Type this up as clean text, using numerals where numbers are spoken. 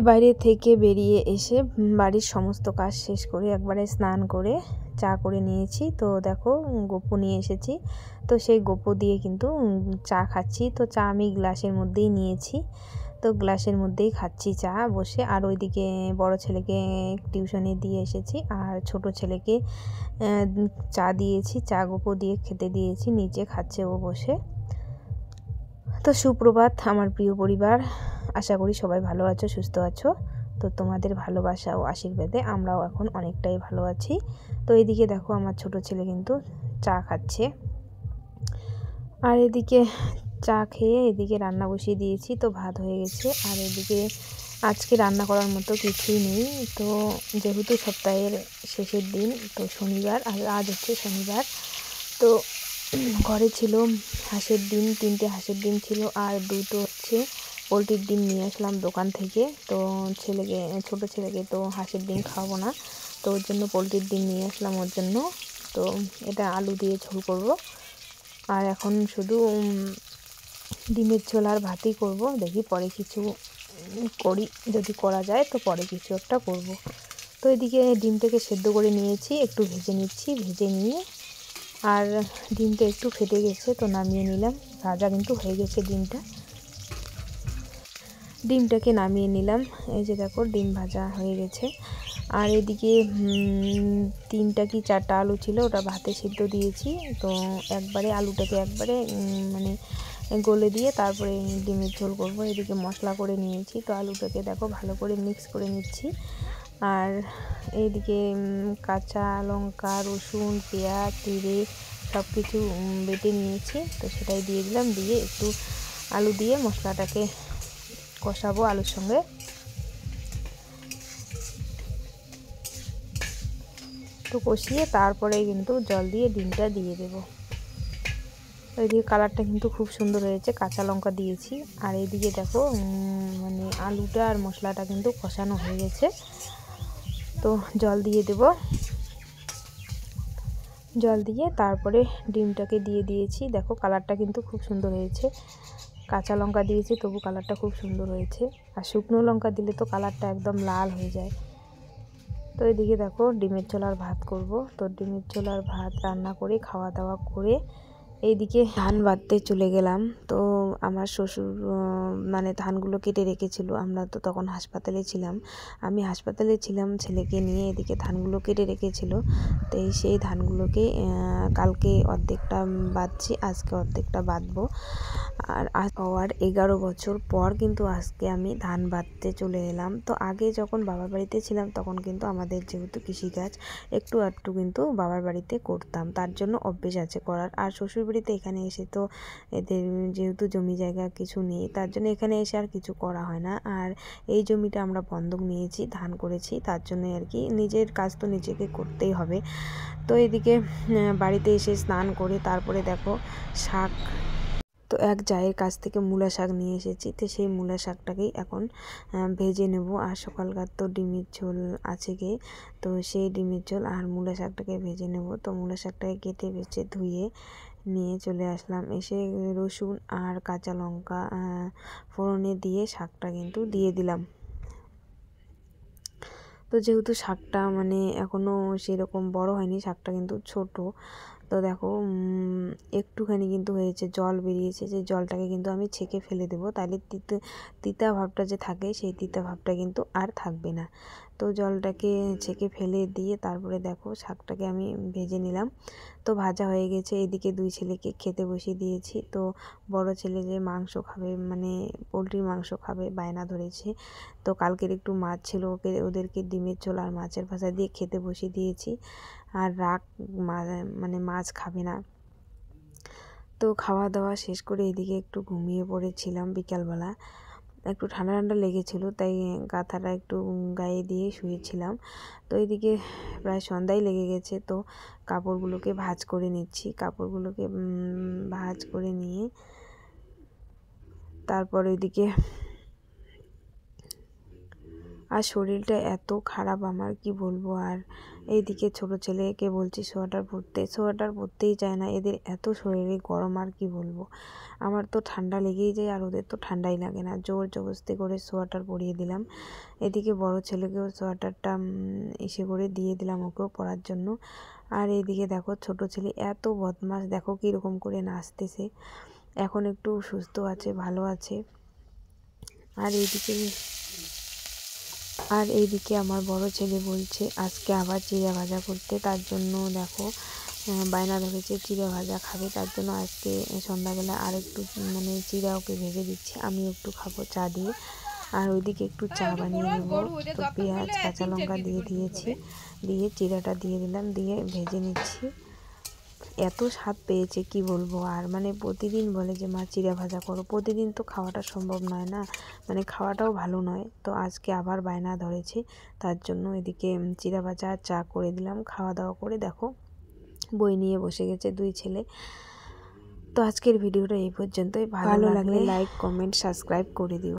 বাইরে থেকে বেরিয়ে এসে বাড়ির সমস্ত কাজ শেষ করে একবারে স্নান করে চা করে নিয়েছি। তো দেখো গোপু নিয়ে এসেছি, তো সেই গোপু দিয়ে কিন্তু চা খাচ্ছি। তো চা আমি গ্লাসের মধ্যেই নিয়েছি, তো গ্লাসের মধ্যেই খাচ্ছি চা বসে। আর ওইদিকে বড় ছেলেকে টিউশনে দিয়ে এসেছি, আর ছোট ছেলেকে চা দিয়েছি, চা গোপু দিয়ে খেতে দিয়েছি, নিচে খাচ্ছে ও বসে। তো সুপ্রভাত আমার প্রিয় পরিবার, আশা করি সবাই ভালো আছো, সুস্থ আছো। তো তোমাদের ভালোবাসা ও আশীর্বাদে আমরাও এখন অনেকটাই ভালো আছি। তো এদিকে দেখো আমার ছোট ছেলে কিন্তু চা খাচ্ছে, আর এদিকে চা খেয়ে এদিকে রান্না বসিয়ে দিয়েছি। তো ভাত হয়ে গেছে, আর এদিকে আজকে রান্না করার মতো কিছুই নেই। তো যেহেতু সপ্তাহের শেষের দিন, তো শনিবার, আর আজ হচ্ছে শনিবার, তো ঘরে ছিল হাঁসের ডিম, 3টে হাঁসের ডিম ছিল, আর 2টো হচ্ছে পোলট্রির ডিম নিয়ে আসলাম দোকান থেকে। তো ছোটো ছেলেকে তো হাঁসের ডিম খাওয়াবো না, তো ওর জন্য পোলট্রির ডিম নিয়ে আসলাম ওর জন্য। তো এটা আলু দিয়ে ঝোল করব, আর এখন শুধু ডিমের ঝোল আর ভাতই করব। দেখি পরে কিছু করি, যদি করা যায় তো পরে কিছু একটা করব। তো এদিকে ডিমটাকে সেদ্ধ করে নিয়েছি, একটু ভেজে নিচ্ছি, ভেজে নিয়ে আর ডিমটা একটু ফেটে গেছে তো নামিয়ে নিলাম। ভাজা কিন্তু হয়ে গেছে ডিমটাকে নামিয়ে নিলাম। এই যে দেখো ডিম ভাজা হয়ে গেছে। আর এদিকে 3টা কি 4টা আলু ছিল, ওটা ভাতে সিদ্ধ দিয়েছি। তো একবারে আলুটাকে একবারে মানে গলে দিয়ে তারপরে ডিমের ঝোল করব। এদিকে মশলা করে নিয়েছি, তো আলুটাকে দেখো ভালো করে মিক্স করে নিচ্ছি। আর এইদিকে কাঁচা লঙ্কা, রসুন, পেঁয়াজ, জিরে সব কিছু বেটে নিয়েছি, তো সেটাই দিয়ে দিলাম। দিয়ে একটু আলু দিয়ে মশলাটাকে কষাবো আলুর সঙ্গে। তো কষিয়ে তারপরে কিন্তু জল দিয়ে ডিমটা দিয়ে দেবো। এইদিকে কালারটা কিন্তু খুব সুন্দর হয়েছে, কাঁচা লঙ্কা দিয়েছি। আর এইদিকে দেখো মানে আলুটা আর মশলাটা কিন্তু কষানো হয়ে গেছে, তো জল দিয়ে দেব। জল দিয়ে তারপরে ডিমটাকে দিয়ে দিয়েছি। দেখো কালারটা কিন্তু খুব সুন্দর হয়েছে, কাঁচা লঙ্কা দিয়েছি তবু কালারটা খুব সুন্দর হয়েছে। আর শুকনো লঙ্কা দিলে তো কালারটা একদম লাল হয়ে যায়। তো এদিকে দেখো ডিমের ঝোল আর ভাত করব। তো ডিমের ঝোল আর ভাত রান্না করে খাওয়া দাওয়া করে এইদিকে ধান বাঁধতে চলে গেলাম। তো আমার শ্বশুর মানে ধানগুলো কেটে রেখেছিল, আমরা তো তখন হাসপাতালে ছিলাম, আমি হাসপাতালে ছিলাম ছেলেকে নিয়ে। এদিকে ধানগুলো কেটে রেখেছিল, তো সেই ধানগুলোকে কালকে অর্ধেকটা বাঁধছি, আজকে অর্ধেকটা বাঁধবো। আর হওয়ার 11 বছর পর কিন্তু আজকে আমি ধান বাঁধতে চলে এলাম। তো আগে যখন বাবার বাড়িতে ছিলাম তখন কিন্তু আমাদের যেহেতু কৃষিকাজ একটু আধটু কিন্তু বাবার বাড়িতে করতাম, তার জন্য অভ্যেস আছে করার। আর শ্বশুরবাড়িতে এখানে এসে তো এদের যেহেতু জমি জায়গা কিছু নেই, তার জন্য এখানে এসে আর কিছু করা হয় না। আর এই জমিটা আমরা বন্ধক নিয়েছি, ধান করেছি, তার জন্য আর কি নিজের কাজ তো নিজেকে করতেই হবে। তো এদিকে বাড়িতে এসে স্নান করে তারপরে দেখো শাক, তো এক জায়ের কাছ থেকে মূলা শাক নিয়ে এসেছি, তো সেই মূলা শাকটাকেই এখন ভেজে নেব। আর সকালকার তো ডিমের ঝোল আছে গে, তো সেই ডিমের ঝোল আর মূলা শাকটাকে ভেজে নেব। তো মূলা শাকটাকে কেটে বেছে ধুয়ে নিয়ে চলে আসলাম। এসে রসুন আর কাঁচা লঙ্কা ফোড়নে দিয়ে শাকটা কিন্তু দিয়ে দিলাম। তো যেহেতু শাকটা মানে এখনও সেরকম বড় হয়নি, শাকটা কিন্তু ছোট, তো দেখো একটুখানি কিন্তু হয়েছে, জল বেরিয়েছে, যে জলটাকে কিন্তু আমি ছেঁকে ফেলে দেবো, তাহলে তিতা ভাবটা যে থাকে সেই তিতা ভাবটা কিন্তু আর থাকবে না। তো জলটাকে ছেঁকে ফেলে দিয়ে তারপরে দেখো শাকটাকে আমি ভেজে নিলাম। তো ভাজা হয়ে গেছে। এদিকে 2 ছেলেকে খেতে বসিয়ে দিয়েছি। তো বড় ছেলে যে মাংস খাবে, মানে পোলট্রির মাংস খাবে বায়না ধরেছে, তো কালকের একটু মাছ ছিল, ওদেরকে ডিমের ঝোল আর মাছের ভাজা দিয়ে খেতে বসিয়ে দিয়েছি। আর মানে মাছ খাবে না। তো খাওয়া দাওয়া শেষ করে এদিকে একটু ঘুমিয়ে পড়েছিলাম। বিকালবেলা একটু ঠান্ডা ঠান্ডা লেগেছিল, তাই কাঁথাটা একটু গায়ে দিয়ে শুয়েছিলাম। তো এদিকে প্রায় সন্ধ্যায় লেগে গেছে, তো কাপড়গুলোকে ভাঁজ করে নিচ্ছি। কাপড়গুলোকে ভাঁজ করে নিয়ে তারপর ওইদিকে আর শরীরটা এত খারাপ আমার, কি বলবো। আর এইদিকে ছোট ছেলেকে বলছি সোয়েটার পরতেই চায় না, এদের এত শরীরে গরম আর কি বলবো। আমার তো ঠান্ডা লেগেই যায় আর ওদের তো ঠান্ডাই লাগে না, জোর জবরদস্তি করে সোয়েটার পরিয়ে দিলাম। এদিকে বড় ছেলেকেও সোয়েটারটা করে দিয়ে দিলাম ওকেও পরার জন্য। আর এইদিকে দেখো ছোট ছেলে এত বদমাশ, দেখো কীরকম করে নাচতেছে। এখন একটু সুস্থ আছে, ভালো আছে। আর এইদিকে আমার বড় ছেলে বলছে আজকে আবার চিড়া ভাজা করতে, তার জন্য দেখো বায়না ধরেছে চিড়া ভাজা খাবে। তার জন্য আজকে সন্ধ্যাবেলা আর একটু চিড়া ওকে ভেজে দিচ্ছি, আমি একটু খাবো চা দিয়ে। আর ওইদিকে একটু চা বানিয়ে নেব। তো পেঁয়াজ কাঁচা লঙ্কা দিয়ে দিয়েছি, দিয়ে চিড়াটা দিয়ে দিলাম, দিয়ে ভেজে নিচ্ছি। এত স্বাদ পেয়েছে কি বলবো। আর প্রতিদিন বলে যে মা চিড়া ভাজা করো, প্রতিদিন তো খাওয়াটা সম্ভব নয় না, খাওয়াটাও ভালো নয়। তো আজকে আবার বায়না ধরেছে, তার জন্য এদিকে চিড়া ভাজা আর চা করে দিলাম। খাওয়া দাওয়া করে দেখো বই নিয়ে বসে গেছে দুই ছেলে। তো আজকের ভিডিওটা এই পর্যন্তই। ভালো লাগলে লাইক কমেন্ট সাবস্ক্রাইব করে দিও।